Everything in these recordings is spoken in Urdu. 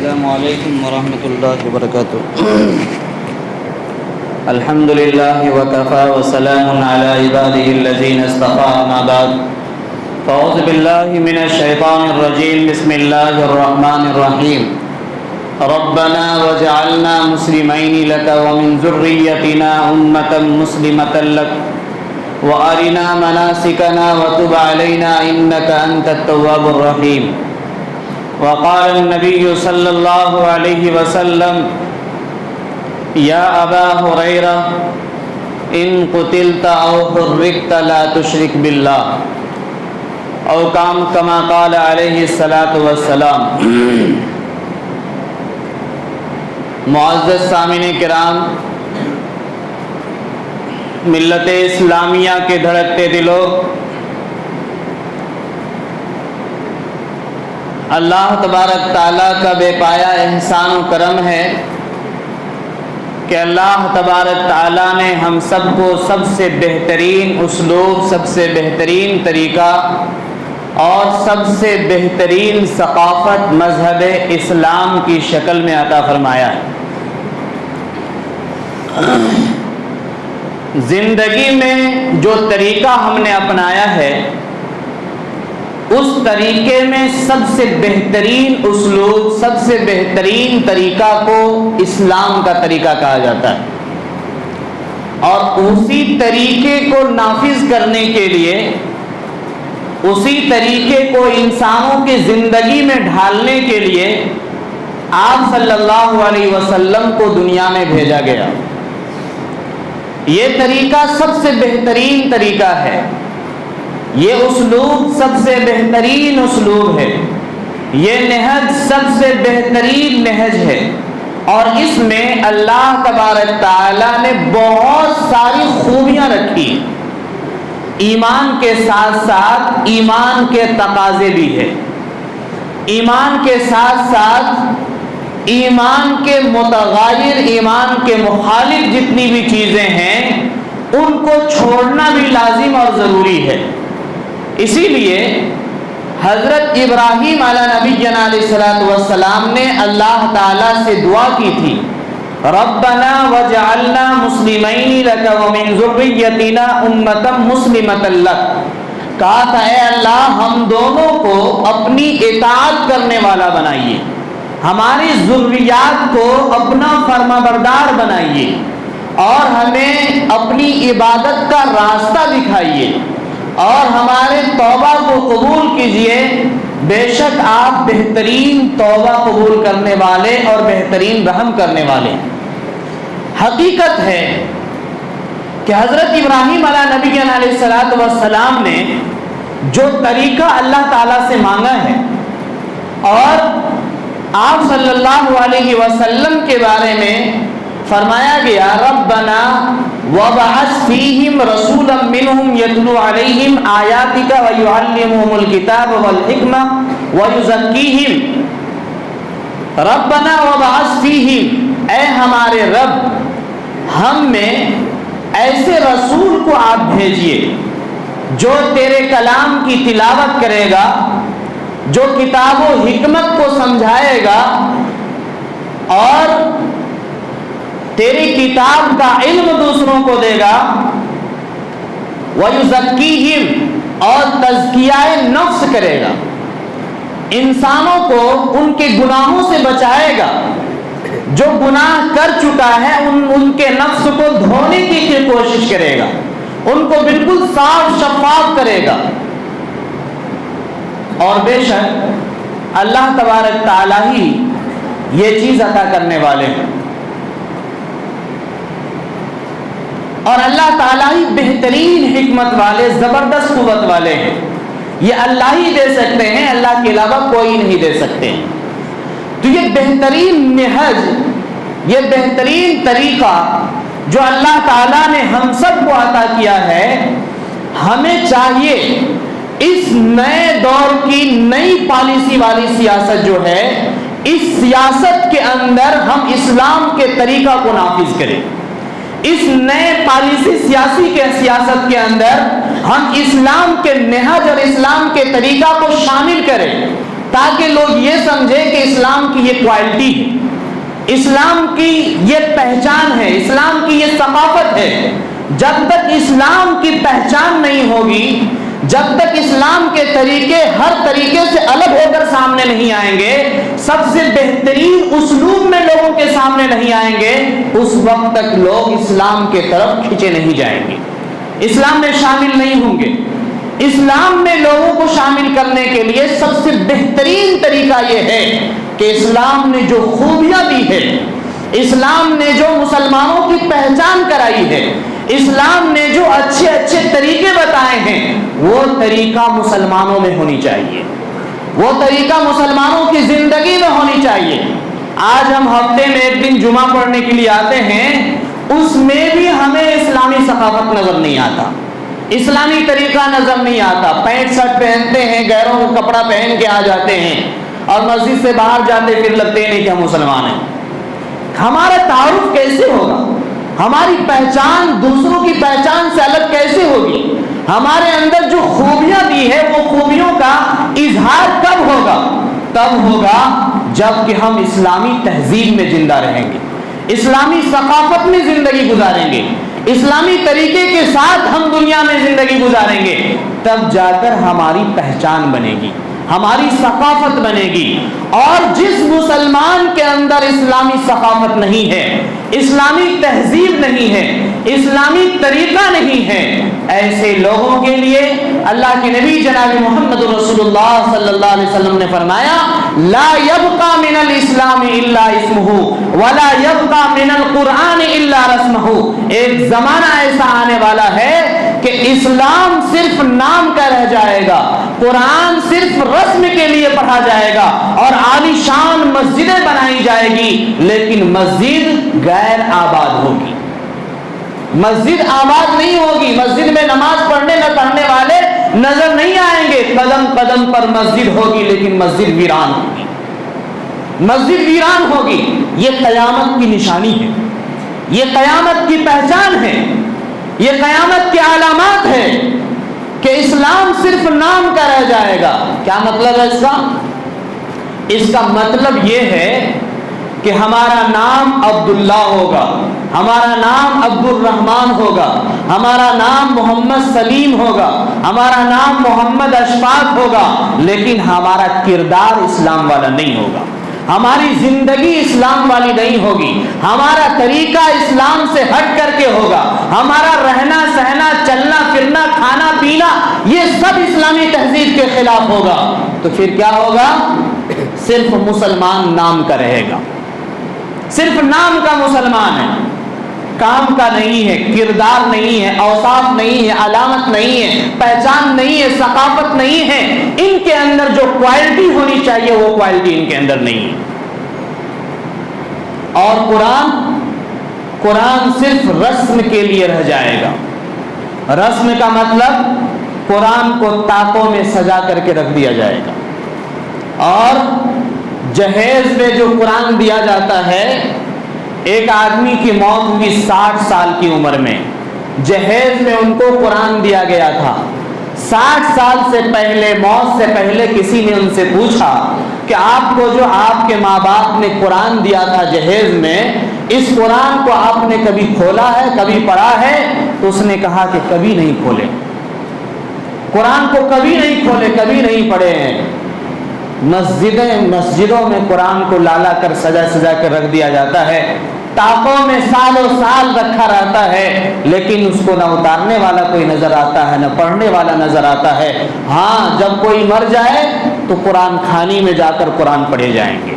السلام علیکم ورحمۃ اللہ وبرکاتہ۔ الحمد للہ وکفى وسلام علی عباده الذین اصطفى، اما بعد فاعوذ باللہ من الشیطان الرجیم، بسم اللہ الرحمن الرحیم۔ ربنا وجعلنا مسلمین لک ومن ذریتنا امة مسلمة لک وارنا مناسکنا وتب علینا انک انت التواب الرحیم۔ وقال النبی صلی اللہ علیہ وسلم یا ابا ہریرہ ان قتلت او حرقت لا تشرک باللہ، او کما قال علیہ الصلاۃ والسلام۔ معزز سامعین کرام، ملت اسلامیہ کے دھڑکتے دلوں، اللہ تبارک تعالیٰ کا بے پایا احسان و کرم ہے کہ اللہ تبارک تعالیٰ نے ہم سب کو سب سے بہترین اسلوب، سب سے بہترین طریقہ اور سب سے بہترین ثقافت مذہب اسلام کی شکل میں عطا فرمایا ہے۔ زندگی میں جو طریقہ ہم نے اپنایا ہے، اس طریقے میں سب سے بہترین اسلوب، سب سے بہترین طریقہ کو اسلام کا طریقہ کہا جاتا ہے، اور اسی طریقے کو نافذ کرنے کے لیے، اسی طریقے کو انسانوں کی زندگی میں ڈھالنے کے لیے آپ صلی اللہ علیہ وسلم کو دنیا میں بھیجا گیا۔ یہ طریقہ سب سے بہترین طریقہ ہے، یہ اسلوب سب سے بہترین اسلوب ہے، یہ نہج سب سے بہترین نہج ہے، اور اس میں اللہ تبارک تعالیٰ نے بہت ساری خوبیاں رکھی۔ ایمان کے ساتھ ساتھ ایمان کے تقاضے بھی ہے، ایمان کے ساتھ ساتھ ایمان کے متغیر، ایمان کے مخالف جتنی بھی چیزیں ہیں ان کو چھوڑنا بھی لازم اور ضروری ہے۔ اسی لیے حضرت ابراہیم علیہ نبینا علیہ الصلوۃ والسلام نے اللہ تعالیٰ سے دعا کی تھی، ربنا وجعلنا مسلمین لک ومن ذریتنا امة مسلمة لک۔ کہا تھا اے اللہ ہم دونوں کو اپنی اطاعت کرنے والا بنائیے، ہماری ذریات کو اپنا فرما بردار بنائیے، اور ہمیں اپنی عبادت کا راستہ دکھائیے، اور ہمارے توبہ کو قبول کیجئے، بے شک آپ بہترین توبہ قبول کرنے والے اور بہترین رحم کرنے والے۔ حقیقت ہے کہ حضرت ابراہیم علیہ نبی علیہ الصلوۃ والسلام نے جو طریقہ اللہ تعالیٰ سے مانگا ہے، اور آپ صلی اللہ علیہ وسلم کے بارے میں فرمایا گیا، ربنا وبعث فیہم رسولا منہم یتلو علیہم آیاتک ویعلمہم الکتاب والحکمہ ویزکیہم۔ ربنا وبعث فیہم، اے ہمارے رب ہم میں ایسے رسول کو آپ بھیجئے جو تیرے کلام کی تلاوت کرے گا، جو کتاب و حکمت کو سمجھائے گا، اور تیری کتاب کا علم دوسروں کو دے گا، وَيُزَكِّيهِمْ، اور تزکیہ نفس کرے گا، انسانوں کو ان کے گناہوں سے بچائے گا، جو گناہ کر چکا ہے ان کے نفس کو دھونے کی کوشش کرے گا، ان کو بالکل صاف شفاف کرے گا۔ اور بے شک اللہ تبارک تعالیٰ ہی یہ چیز عطا کرنے والے ہیں، اور اللہ تعالیٰ ہی بہترین حکمت والے، زبردست قوت والے ہیں۔ یہ اللہ ہی دے سکتے ہیں، اللہ کے علاوہ کوئی نہیں دے سکتے۔ تو یہ بہترین نہج، یہ بہترین طریقہ جو اللہ تعالیٰ نے ہم سب کو عطا کیا ہے، ہمیں چاہیے اس نئے دور کی نئی پالیسی والی سیاست جو ہے، اس سیاست کے اندر ہم اسلام کے طریقہ کو نافذ کریں۔ اس نئے پالیسی سیاست کے اندر ہم اسلام کے نہج اور اسلام کے طریقہ کو شامل کریں، تاکہ لوگ یہ سمجھیں کہ اسلام کی یہ کوالٹی ہے، اسلام کی یہ پہچان ہے، اسلام کی یہ ثقافت ہے۔ جب تک اسلام کی پہچان نہیں ہوگی، جب تک اسلام کے طریقے ہر طریقے سے الگ ہو کر سامنے نہیں آئیں گے، سب سے بہترین اسلوب میں لوگوں کے سامنے نہیں آئیں گے، اس وقت تک لوگ اسلام کے طرف کھینچے نہیں جائیں گے، اسلام میں شامل نہیں ہوں گے۔ اسلام میں لوگوں کو شامل کرنے کے لیے سب سے بہترین طریقہ یہ ہے کہ اسلام نے جو خوبیاں دی ہے، اسلام نے جو مسلمانوں کی پہچان کرائی ہے، اسلام نے جو اچھے اچھے طریقے بتائے ہیں، وہ طریقہ مسلمانوں میں ہونی چاہیے، وہ طریقہ مسلمانوں کی زندگی میں ہونی چاہیے۔ آج ہم ہفتے میں ایک دن جمعہ پڑھنے کے لیے آتے ہیں، اس میں بھی ہمیں اسلامی ثقافت نظر نہیں آتا، اسلامی طریقہ نظر نہیں آتا۔ پینٹ شرٹ پہنتے ہیں، غیروں کا کپڑا پہن کے آ جاتے ہیں، اور مسجد سے باہر جاتے پھر لگتے نہیں کہ ہم مسلمان ہیں۔ ہمارا تعارف کیسے ہوگا؟ ہماری پہچان دوسروں کی پہچان سے الگ کیسے ہوگی؟ ہمارے اندر جو خوبیاں دی ہے وہ خوبیوں کا اظہار کب ہوگا؟ تب ہوگا جب کہ ہم اسلامی تہذیب میں زندہ رہیں گے، اسلامی ثقافت میں زندگی گزاریں گے، اسلامی طریقے کے ساتھ ہم دنیا میں زندگی گزاریں گے، تب جا کر ہماری پہچان بنے گی، ہماری ثقافت بنے گی۔ اور جس مسلمان کے اندر اسلامی ثقافت نہیں ہے، اسلامی تہذیب نہیں ہے، اسلامی طریقہ نہیں ہے، ایسے لوگوں کے لیے اللہ کے نبی جناب محمد رسول اللہ صلی اللہ علیہ وسلم نے فرمایا، لا يبقى من الاسلام الا اسمه ولا يبقى من القرآن الا رسمه۔ ایک زمانہ ایسا آنے والا ہے کہ اسلام صرف نام کا رہ جائے گا، قرآن صرف رسم کے لیے پڑھا جائے گا، اور عالی شان مسجدیں بنائی جائے گی، لیکن مسجد غیر آباد ہوگی، مسجد آباد نہیں ہوگی، مسجد میں نماز پڑھنے نہ پڑھنے والے نظر نہیں آئیں گے، قدم قدم پر مسجد ہوگی لیکن مسجد ویران ہوگی، مسجد ویران ہوگی۔ یہ قیامت کی نشانی ہے، یہ قیامت کی پہچان ہے، یہ قیامت کی علامات ہے کہ اسلام صرف نام کا رہ جائے گا۔ کیا مطلب ہے اس کا؟ اس کا مطلب یہ ہے کہ ہمارا نام عبداللہ ہوگا، ہمارا نام عبد الرحمن ہوگا، ہمارا نام محمد سلیم ہوگا، ہمارا نام محمد اشفاق ہوگا، لیکن ہمارا کردار اسلام والا نہیں ہوگا، ہماری زندگی اسلام والی نہیں ہوگی، ہمارا طریقہ اسلام سے ہٹ کر کے ہوگا، ہمارا رہنا سہنا چلنا پھرنا کھانا پینا یہ سب اسلامی تہذیب کے خلاف ہوگا۔ تو پھر کیا ہوگا؟ صرف مسلمان نام کا رہے گا، صرف نام کا مسلمان ہے، کام کا نہیں ہے، کردار نہیں ہے، اوصاف نہیں ہے، علامت نہیں ہے، پہچان نہیں ہے، ثقافت نہیں ہے، ان کے اندر جو کوالٹی ہونی چاہیے وہ کوالٹی ان کے اندر نہیں ہے۔ اور قرآن صرف رسم کے لیے رہ جائے گا۔ رسم کا مطلب قرآن کو طاقوں میں سجا کر کے رکھ دیا جائے گا، اور جہیز میں جو قرآن دیا جاتا ہے، ایک آدمی کی موت ہوئی 60 سال کی عمر میں، جہیز میں ان کو قرآن دیا گیا تھا۔ 60 سال سے پہلے، موت سے پہلے کسی نے ان سے پوچھا کہ آپ کو جو آپ کے ماں باپ نے قرآن دیا تھا جہیز میں، اس قرآن کو آپ نے کبھی کھولا ہے، کبھی پڑھا ہے؟ تو اس نے کہا کہ کبھی نہیں کھولے، قرآن کو کبھی نہیں کھولے، کبھی نہیں پڑھے ہیں۔ مسجدوں میں قرآن کو لالا کر سجا سجا کر رکھ دیا جاتا ہے، طاقوں میں سالوں سال رکھا رہتا ہے، لیکن اس کو نہ اتارنے والا کوئی نظر آتا ہے، نہ پڑھنے والا نظر آتا ہے۔ ہاں، جب کوئی مر جائے تو قرآن خانی میں جا کر قرآن پڑھے جائیں گے،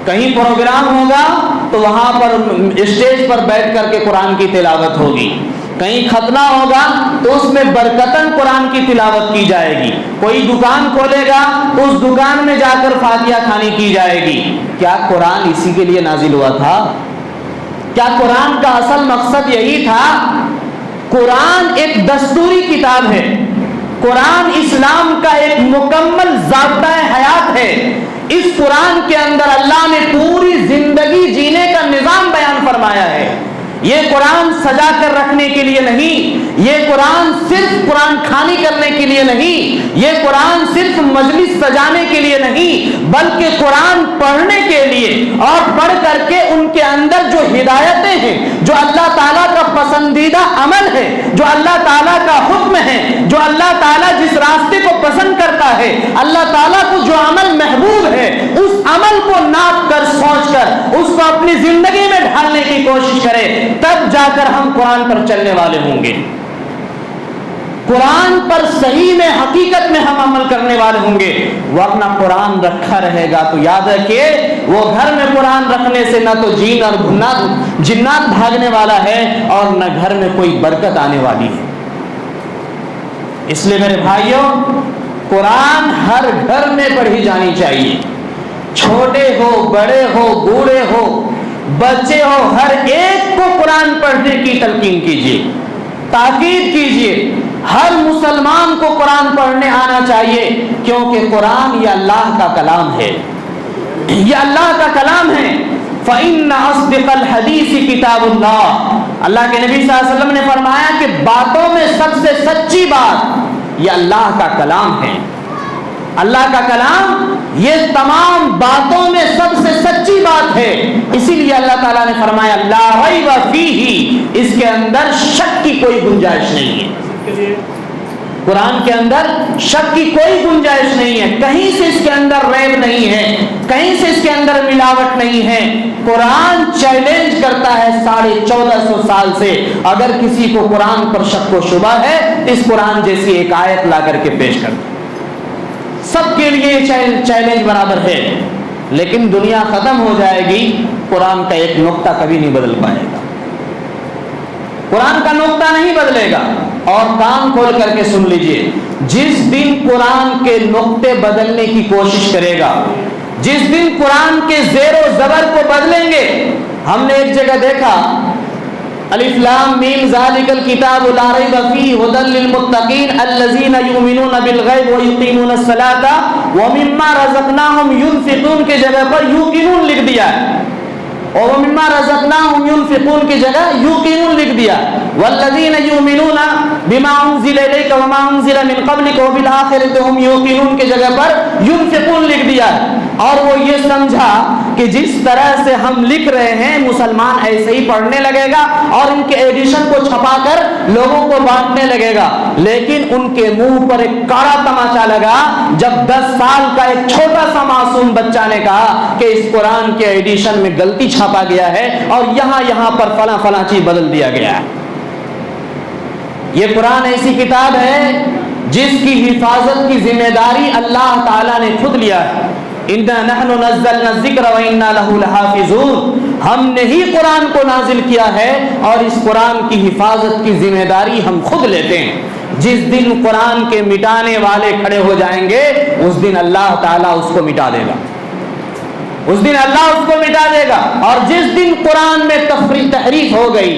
کہیں پروگرام ہوگا تو وہاں پر اسٹیج پر بیٹھ کر کے قرآن کی تلاوت ہوگی، کہیں ختنہ ہوگا تو اس میں برکتاً قرآن کی تلاوت کی جائے گی، کوئی دکان کھولے گا تو اس دکان میں جا کر فاتحہ خوانی کی جائے گی۔ کیا قرآن اسی کے لیے نازل ہوا تھا؟ کیا قرآن کا اصل مقصد یہی تھا؟ قرآن ایک دستوری کتاب ہے، قرآن اسلام کا ایک مکمل ضابطۂ حیات ہے۔ اس قرآن کے اندر اللہ نے پوری زندگی جینے کا نظام بیان فرمایا ہے۔ یہ قرآن سجا کر رکھنے کے لیے نہیں، یہ قرآن صرف قرآن کھانی کرنے کے لیے نہیں، یہ قرآن صرف مجلس سجانے کے لیے نہیں، بلکہ قرآن پڑھنے کے لیے اور پڑھ کر کے ان کے اندر جو ہدایتیں ہیں، جو اللہ تعالیٰ کا پسندیدہ عمل ہے، جو اللہ تعالیٰ کا حکم ہے، جو اللہ تعالیٰ جس راستے کو پسند کرتا ہے، اللہ تعالیٰ کو جو عمل محبوب ہے، اس عمل کو ناپ کر سوچ کر اس کو اپنی زندگی میں ڈھالنے کی کوشش کرے، تب جا کر ہم قرآن پر چلنے والے ہوں گے، قرآن پر صحیح میں حقیقت میں ہم عمل کرنے والے ہوں گے۔ وہ اپنا قرآن رکھا رہے گا تو یاد رکھیے وہ گھر میں قرآن رکھنے سے نہ تو جین اور جنات بھاگنے والا ہے اور نہ گھر میں کوئی برکت آنے والی ہے۔ اس لیے میرے بھائیوں، قرآن ہر گھر میں پڑھی جانی چاہیے، چھوٹے ہو بڑے ہو بوڑھے ہو بچے ہو، ہر ایک کو قرآن پڑھنے کی تلقین کیجیے، تاکید کیجیے۔ ہر مسلمان کو قرآن پڑھنے آنا چاہیے، کیونکہ قرآن یہ اللہ کا کلام ہے، یہ اللہ کا کلام ہے۔ فَإِنَّ أَصْدِقَ الْحَدِيثِ كِتَابُ اللَّهِ، اللہ کے نبی صلی اللہ علیہ وسلم نے فرمایا کہ باتوں میں سب سے سچی بات یہ اللہ کا کلام ہے۔ اللہ کا کلام یہ تمام باتوں میں سب سے سچی بات ہے، اسی لیے اللہ تعالیٰ نے فرمایا لا ریب فیہ، اس کے اندر شک کی کوئی گنجائش نہیں ہے۔ قرآن کے اندر شک کی کوئی گنجائش نہیں ہے، کہیں سے اس کے اندر ریب نہیں ہے، کہیں سے اس کے اندر ملاوٹ نہیں ہے۔ قرآن چیلنج کرتا ہے 1450 سال سے، اگر کسی کو قرآن پر شک و شبہ ہے اس قرآن جیسی ایک آیت لا کر کے پیش کر دو۔ سب کے لیے یہ چیلنج برابر ہے، لیکن دنیا ختم ہو جائے گی، قرآن کا ایک نقطہ کبھی نہیں بدل پائے گا، قرآن کا نقطہ نہیں بدلے گا۔ اور کان کھول کر کے سن لیجئے، جس دن قرآن کے نقطے بدلنے کی کوشش کرے گا، جس دن قرآن کے زیر و زبر کو بدلیں گے، ہم نے ایک جگہ دیکھا الف لام میم ذالک الکتاب لا ریب فیہ ھدی للمتقین الذین یؤمنون بالغیب ویقیمون الصلاۃ ومما رزقناہم ینفقون کی جگہ پر یوقنون لکھ دیا ہے، اور ومما رزقناہم ینفقون کی جگہ یوقنون لکھ دیا، والذین یؤمنون بما انزل الیک وما انزل من قبلک وبالآخرۃ ھم یوقنون کی جگہ پر ینفقون لکھ دیا ہے۔ اور وہ یہ سمجھا کہ جس طرح سے ہم لکھ رہے ہیں مسلمان ایسے ہی پڑھنے لگے گا اور ان کے ایڈیشن کو چھپا کر لوگوں کو بانٹنے لگے گا، لیکن ان کے منہ پر ایک کاڑا تماچا لگا جب 10 سال کا ایک چھوٹا سا معصوم بچہ نے کہا کہ اس قرآن کے ایڈیشن میں غلطی چھاپا گیا ہے اور یہاں پر فلاں فلاں چیز بدل دیا گیا ہے۔ یہ قرآن ایسی کتاب ہے جس کی حفاظت کی ذمہ داری اللہ تعالیٰ نے خود لیا ہے۔ اِنَّا نَحْنُ نَزَّلْنَا الذِّكْرَ وَإِنَّا لَهُ لَحَافِظُونَ، ہم نے ہی قرآن کو نازل کیا ہے اور اس قرآن کی حفاظت کی ذمہ داری ہم خود لیتے ہیں۔ جس دن قرآن کے مٹانے والے کھڑے ہو جائیں گے اس دن اللہ تعالیٰ اس کو مٹا دے گا، اس دن اللہ اس کو مٹا دے گا۔ اور جس دن قرآن میں تحریف ہو گئی،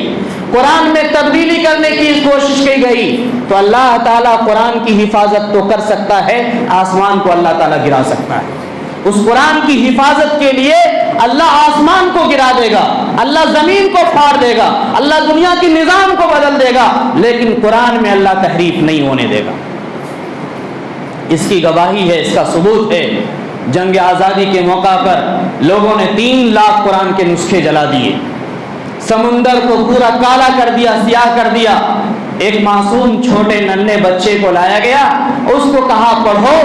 قرآن میں تبدیلی کرنے کی کوشش کی گئی، تو اللہ تعالیٰ قرآن کی حفاظت تو کر سکتا ہے، آسمان کو اللہ تعالیٰ گرا سکتا ہے۔ اس قرآن کی حفاظت کے لیے اللہ آسمان کو گرا دے گا، اللہ زمین کو پھاڑ دے گا، اللہ دنیا کی نظام کو بدل دے گا، لیکن قرآن میں اللہ تحریف نہیں ہونے دے گا۔ اس کی گواہی ہے، اس کا ثبوت ہے، جنگ آزادی کے موقع پر لوگوں نے 3 لاکھ قرآن کے نسخے جلا دیے، سمندر کو پورا کالا کر دیا، سیاہ کر دیا۔ ایک معصوم چھوٹے ننھے بچے کو لایا گیا، اس کو کہا پڑھو،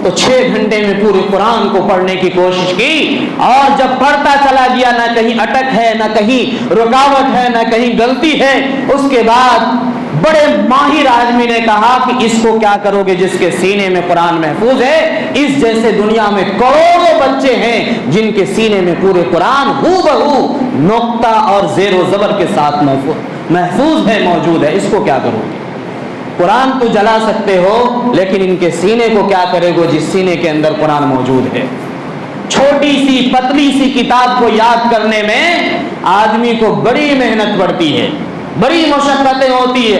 تو 6 گھنٹے میں پورے قرآن کو پڑھنے کی کوشش کی، اور جب پڑھتا چلا گیا نہ کہیں اٹک ہے، نہ کہیں رکاوٹ ہے، نہ کہیں غلطی ہے، اس کے بعد بڑے ماہر آدمی نے کہا کہ اس کو کیا کرو گے جس کے سینے میں قرآن محفوظ ہے؟ اس جیسے دنیا میں کروڑوں بچے ہیں جن کے سینے میں پورے قرآن ہو بہو نقطہ اور زیر و زبر کے ساتھ محفوظ ہے، موجود ہے، اس کو کیا کرو گے؟ قرآن تو جلا سکتے ہو، لیکن ان کے سینے کو کیا کرے گو جس سینے کے اندر قرآن موجود ہے؟ چھوٹی سی پتلی سی کتاب کو یاد کرنے میں آدمی کو بڑی محنت پڑتی ہے، بڑی مشقتیں ہوتی ہے،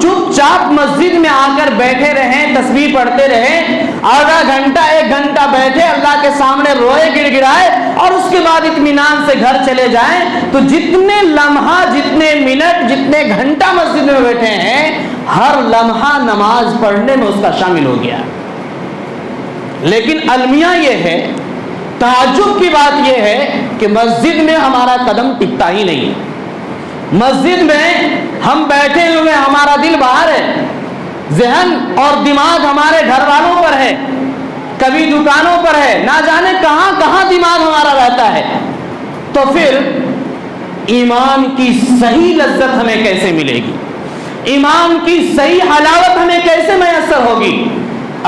چپ چاپ مسجد میں آ کر بیٹھے رہیں، تسبیح پڑھتے رہیں، آدھا گھنٹہ 1 گھنٹہ بیٹھے اللہ کے سامنے روئے گڑ گڑائے اور اس کے بعد اطمینان سے گھر چلے جائیں، تو جتنے لمحہ، جتنے منٹ، جتنے گھنٹہ مسجد میں بیٹھے ہیں، ہر لمحہ نماز پڑھنے میں اس کا شامل ہو گیا۔ لیکن المیہ یہ ہے، تعجب کی بات یہ ہے کہ مسجد میں ہمارا قدم ٹکتا ہی نہیں۔ مسجد میں ہم بیٹھے ہوئے، ہمارا دل باہر ہے، ذہن اور دماغ ہمارے گھر والوں پر ہے، کبھی دکانوں پر ہے، نہ جانے کہاں کہاں دماغ ہمارا رہتا ہے۔ تو پھر ایمان کی صحیح لذت ہمیں کیسے ملے گی؟ ایمان کی صحیح حلاوت ہمیں کیسے میسر ہوگی؟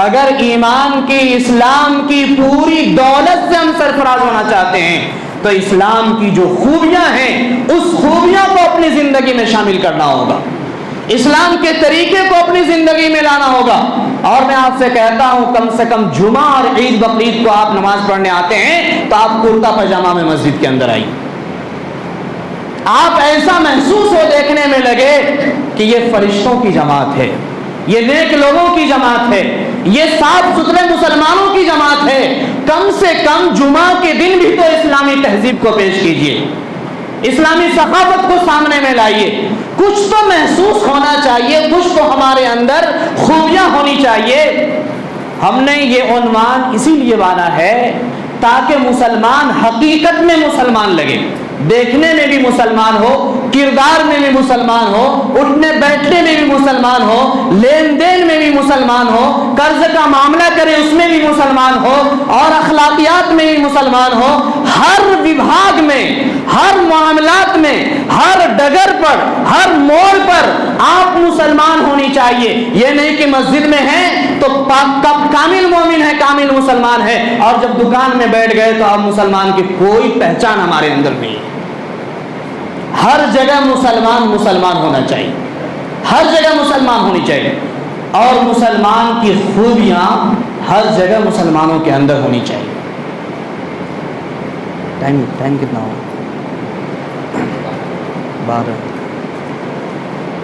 اگر ایمان کی، اسلام کی پوری دولت سے ہم سرفراز ہونا چاہتے ہیں تو اسلام کی جو خوبیاں ہیں اس خوبیاں کو اپنی زندگی میں شامل کرنا ہوگا، اسلام کے طریقے کو اپنی زندگی میں لانا ہوگا۔ اور میں آپ سے کہتا ہوں، کم سے کم جمعہ اور عید بقرعید کو آپ نماز پڑھنے آتے ہیں تو آپ کرتا پاجامہ میں مسجد کے اندر آئیے، آپ ایسا محسوس ہو دیکھنے میں لگے کہ یہ فرشتوں کی جماعت ہے، یہ نیک لوگوں کی جماعت ہے، یہ صاف ستھرے مسلمانوں کی جماعت ہے۔ کم سے کم جمعہ کے دن بھی تو اسلامی تہذیب کو پیش کیجئے، اسلامی ثقافت کو سامنے میں لائیے، کچھ تو محسوس ہونا چاہیے، کچھ تو ہمارے اندر خوبیاں ہونی چاہیے۔ ہم نے یہ عنوان اسی لیے بانا ہے تاکہ مسلمان حقیقت میں مسلمان لگے، دیکھنے میں بھی مسلمان ہو، کردار میں بھی مسلمان ہو، اٹھنے بیٹھنے میں بھی مسلمان ہو، لین دین میں بھی مسلمان ہو، قرض کا معاملہ کرے اس میں بھی مسلمان ہو، اور اخلاقیات میں بھی مسلمان ہو۔ ہر وبھاگ میں، ہر معاملات میں، ہر ڈگر پر، ہر موڑ پر آپ مسلمان ہونی چاہیے۔ یہ نہیں کہ مسجد میں ہیں تو کامل مومن ہے، کامل مسلمان ہے، اور جب دکان میں بیٹھ گئے تو آپ مسلمان کی کوئی پہچان ہمارے اندر نہیں ہے۔ ہر جگہ مسلمان مسلمان ہونا چاہیے، ہر جگہ مسلمان ہونی چاہیے، اور مسلمان کی خوبیاں ہر جگہ مسلمانوں کے اندر ہونی چاہیے۔ ٹائم کتنا ہو؟ 12۔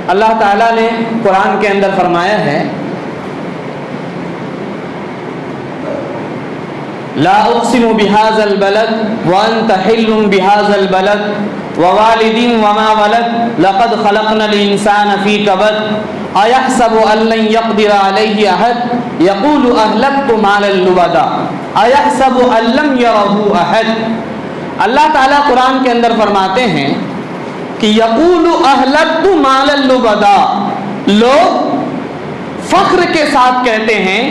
اللہ تعالیٰ نے قرآن کے اندر فرمایا ہے، لا اقسم بهذا البلد وانت حل بهذا البلد ووالد وما ولد لقد خلقنا الانسان في كبد ايحسب ان لن يقدر عليه احد يقول اهلكت مالا لبدا ايحسب ان لم يره احد۔ اللہ تعالیٰ قرآن کے اندر فرماتے ہیں کہ یقول اهلكت مالا لبدا، لوگ فخر کے ساتھ کہتے ہیں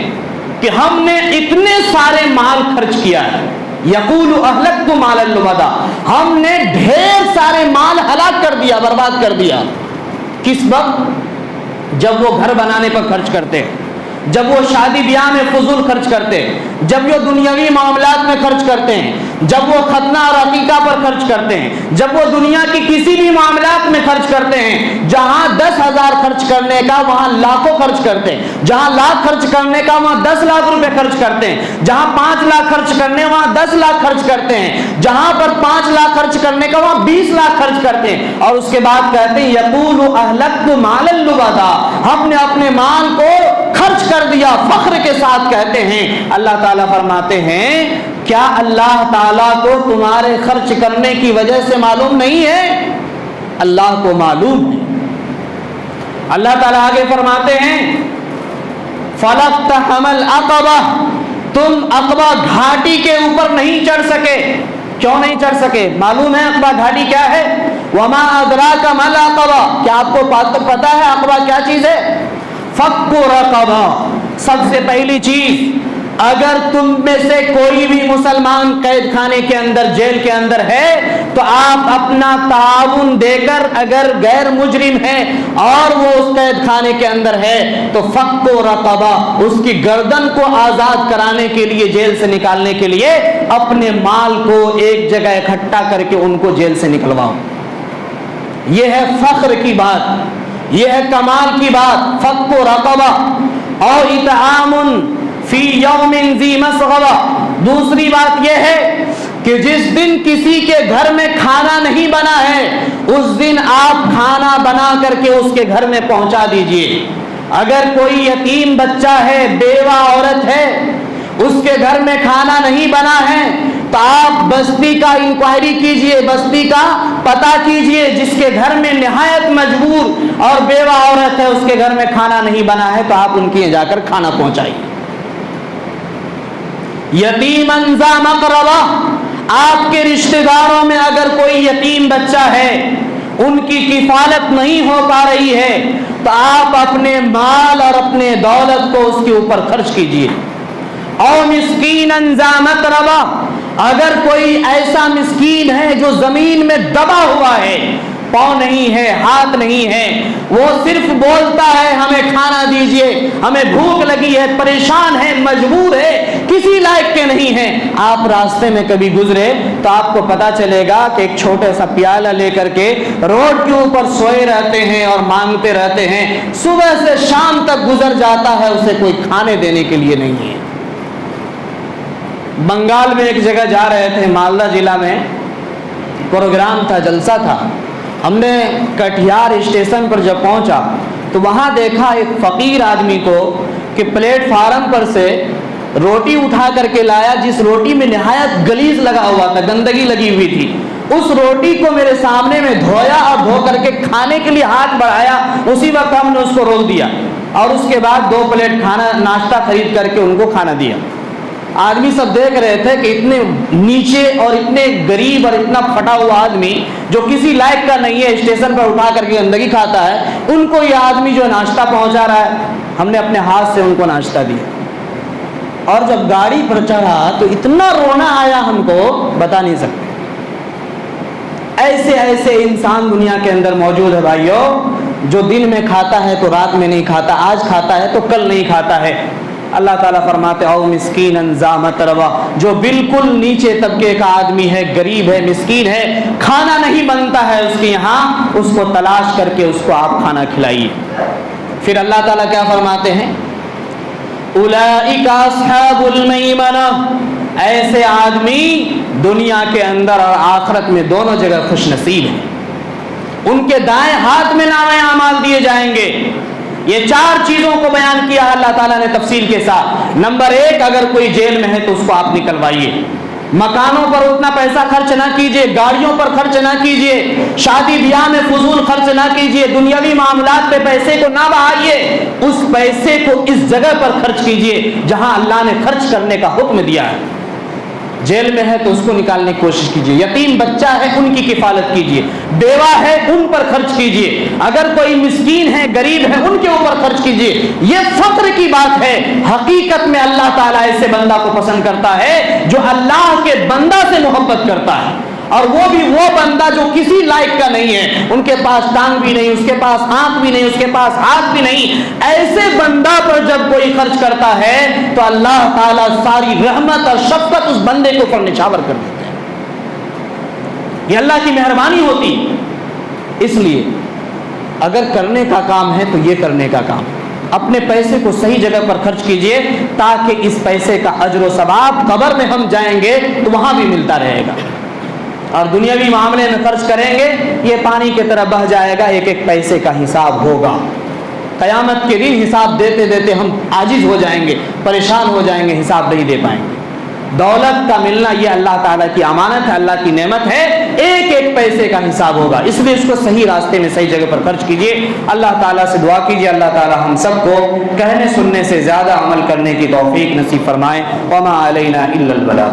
کہ ہم نے اتنے سارے مال خرچ کیا ہے۔ یقول اہلکت مالا لبدا، ہم نے ڈھیر سارے مال ہلاک کر دیا، برباد کر دیا۔ کس وقت؟ جب وہ گھر بنانے پر خرچ کرتے، جب وہ شادی بیاہ میں فضول خرچ کرتے، جب وہ دنیاوی معاملات میں خرچ کرتے ہیں، جب وہ ختنہ اور عقیقہ پر خرچ کرتے ہیں، جب وہ دنیا کی کسی بھی معاملات میں خرچ کرتے ہیں، جہاں 10,000 خرچ کرنے کا وہاں لاکھوں خرچ کرتے ہیں، جہاں لاکھ خرچ کرنے کا وہاں 10 لاکھ روپے خرچ کرتے ہیں، جہاں 5 لاکھ خرچ کرنے وہاں 10 لاکھ خرچ کرتے ہیں، جہاں پر 5 لاکھ خرچ کرنے کا وہاں 20 لاکھ خرچ کرتے ہیں، اور اس کے بعد کہتے ہیں یقول اہلکت مالا لبدا، ہم نے اپنے مال کو خرچ کر دیا، فخر کے ساتھ کہتے ہیں۔ اللہ تعالیٰ فرماتے ہیں کیا اللہ تعالیٰ کو تمہارے خرچ کرنے کی وجہ سے معلوم نہیں ہے؟ اللہ کو معلوم ہے۔ اللہ تعالیٰ آگے فرماتے ہیں فَلَقْتَحَمَ الْعَقَبَةَ، تم عقبہ گھاٹی کے اوپر نہیں چڑھ سکے۔ کیوں نہیں چڑھ سکے؟ معلوم ہے عقبہ گھاٹی کیا ہے؟ وَمَا أَدْرَاكَ مَا الْعَقَبَةُ، کیا آپ کو پتا ہے عقبہ کیا چیز ہے؟ فَكُّ رَقَبَةٍ، سب سے پہلی چیز، اگر تم میں سے کوئی بھی مسلمان قید خانے کے اندر، جیل کے اندر ہے، تو آپ اپنا تعاون دے کر، اگر غیر مجرم ہے اور وہ اس قید خانے کے اندر ہے تو فَكُّ رَقَبَةٍ، اس کی گردن کو آزاد کرانے کے لیے، جیل سے نکالنے کے لیے اپنے مال کو ایک جگہ اکٹھا کر کے ان کو جیل سے نکلواؤ۔ یہ ہے فخر کی بات، یہ ہے کمال کی بات، فَكُّ رَقَبَةٍ۔ اور اطعام فی یوم ذی مسغبہ، دوسری بات یہ ہے کہ جس دن کسی کے گھر میں کھانا نہیں بنا ہے اس دن آپ کھانا بنا کر کے اس کے گھر میں پہنچا دیجئے۔ اگر کوئی یتیم بچہ ہے، بیوہ عورت ہے، اس کے گھر میں کھانا نہیں بنا ہے تو آپ بستی کا انکوائری کیجئے، بستی کا پتہ کیجئے، جس کے گھر میں نہایت مجبور اور بیوہ عورت ہے، اس کے گھر میں کھانا نہیں بنا ہے تو آپ ان کے یہاں جا کر کھانا پہنچائیے۔ یتیماً ذا مقربہ، آپ کے رشتہ داروں میں اگر کوئی یتیم بچہ ہے، ان کی کفالت نہیں ہو پا رہی ہے تو آپ اپنے مال اور اپنے دولت کو اس کے اوپر خرچ کیجئے۔ او مسکیناً ذا متربہ، اگر کوئی ایسا مسکین ہے جو زمین میں دبا ہوا ہے، پاؤں نہیں ہے، ہاتھ نہیں ہے، وہ صرف بولتا ہے ہمیں کھانا دیجئے، ہمیں بھوک لگی ہے، پریشان ہے، مجبور ہے، کسی لائق کے نہیں ہیں، آپ راستے میں کبھی گزرے تو آپ کو پتا چلے گا کہ ایک چھوٹا سا پیالہ لے کر کے روڈ کے اوپر سوئے رہتے ہیں اور مانگتے رہتے ہیں، صبح سے شام تک گزر جاتا ہے، اسے کوئی کھانے دینے کے لیے نہیں ہے۔ بنگال میں ایک جگہ جا رہے تھے، مالدہ ضلع میں پروگرام تھا، جلسہ تھا۔ ہم نے کٹیہار اسٹیشن پر جب پہنچا تو وہاں دیکھا ایک فقیر آدمی کو کہ پلیٹ فارم پر سے روٹی اٹھا کر کے لایا، جس روٹی میں نہایت گلیز لگا ہوا تھا، گندگی لگی ہوئی تھی۔ اس روٹی کو میرے سامنے میں دھویا اور دھو کر کے کھانے کے لیے ہاتھ بڑھایا، اسی وقت ہم نے اس کو روک دیا اور اس کے بعد 2 پلیٹ کھانا ناشتہ خرید کر کے ان کو کھانا دیا۔ آدمی سب دیکھ رہے تھے کہ اتنے نیچے اور اتنے غریب اور اتنا پھٹا ہوا آدمی جو کسی لائق کا نہیں ہے، اسٹیشن پر اٹھا کر کے گندگی کھاتا ہے، ان کو یہ آدمی جو ناشتہ پہنچا رہا ہے۔ ہم نے اپنے ہاتھ سے ان کو ناشتہ دیا اور جب گاڑی پر چڑھا تو اتنا رونا آیا ہم کو، بتا نہیں سکتے۔ ایسے ایسے انسان دنیا کے اندر موجود ہے بھائیوں، جو دن میں کھاتا ہے تو رات میں نہیں کھاتا، آج کھاتا ہے تو کل نہیں کھاتا ہے۔ اللہ تعالیٰ فرماتے او مسکیناً ذا متربہ، جو بالکل نیچے طبقے کا آدمی ہے، غریب ہے، مسکین ہے، کھانا نہیں بنتا ہے اس کے یہاں، اس کو تلاش کر کے اس کو آپ کھانا کھلائیے۔ پھر اللہ تعالیٰ کیا فرماتے ہیں؟ اولئک اصحاب المیمنہ، ایسے آدمی دنیا کے اندر اور آخرت میں دونوں جگہ خوش نصیب ہیں، ان کے دائیں ہاتھ میں نامہ اعمال دیے جائیں گے۔ یہ 4 چیزوں کو بیان کیا اللہ تعالیٰ نے تفصیل کے ساتھ۔ نمبر 1، اگر کوئی جیل میں ہے تو اس کو آپ نکلوائیے، مکانوں پر اتنا پیسہ خرچ نہ کیجئے، گاڑیوں پر خرچ نہ کیجئے، شادی بیاہ میں فضول خرچ نہ کیجئے، دنیاوی معاملات پہ پیسے کو نہ بہائیے، اس پیسے کو اس جگہ پر خرچ کیجئے جہاں اللہ نے خرچ کرنے کا حکم دیا ہے۔ جیل میں ہے تو اس کو نکالنے کی کوشش کیجئے، یتیم بچہ ہے ان کی کفالت کیجئے، بیوہ ہے ان پر خرچ کیجئے، اگر کوئی مسکین ہے، غریب ہے، ان کے اوپر خرچ کیجئے۔ یہ فقر کی بات ہے، حقیقت میں اللہ تعالیٰ ایسے بندہ کو پسند کرتا ہے جو اللہ کے بندہ سے محبت کرتا ہے، اور وہ بھی وہ بندہ جو کسی لائق کا نہیں ہے، ان کے پاس ٹانگ بھی نہیں، اس کے پاس آنکھ بھی نہیں، اس کے پاس ہاتھ بھی نہیں، ایسے بندہ پر جب کوئی خرچ کرتا ہے تو اللہ تعالیٰ ساری رحمت اور شفقت اس بندے کے اوپر نچھاور کر دیتے ہیں۔ یہ اللہ کی مہربانی ہوتی ہے۔ اس لیے اگر کرنے کا کام ہے تو یہ کرنے کا کام، اپنے پیسے کو صحیح جگہ پر خرچ کیجئے تاکہ اس پیسے کا اجر و ثواب قبر میں ہم جائیں گے تو وہاں بھی ملتا رہے گا، اور دنیاوی معاملے میں خرچ کریں گے یہ پانی کی طرح بہہ جائے گا، ایک ایک پیسے کا حساب ہوگا۔ قیامت کے دن حساب دیتے دیتے ہم عاجز ہو جائیں گے، پریشان ہو جائیں گے، حساب نہیں دے پائیں گے۔ دولت کا ملنا یہ اللہ تعالیٰ کی امانت ہے، اللہ کی نعمت ہے، ایک ایک پیسے کا حساب ہوگا، اس لیے اس کو صحیح راستے میں صحیح جگہ پر خرچ کیجئے۔ اللہ تعالیٰ سے دعا کیجئے اللہ تعالیٰ ہم سب کو کہنے سننے سے زیادہ عمل کرنے کی توفیق نصیب فرمائے۔ وما علینا الا البلاغ۔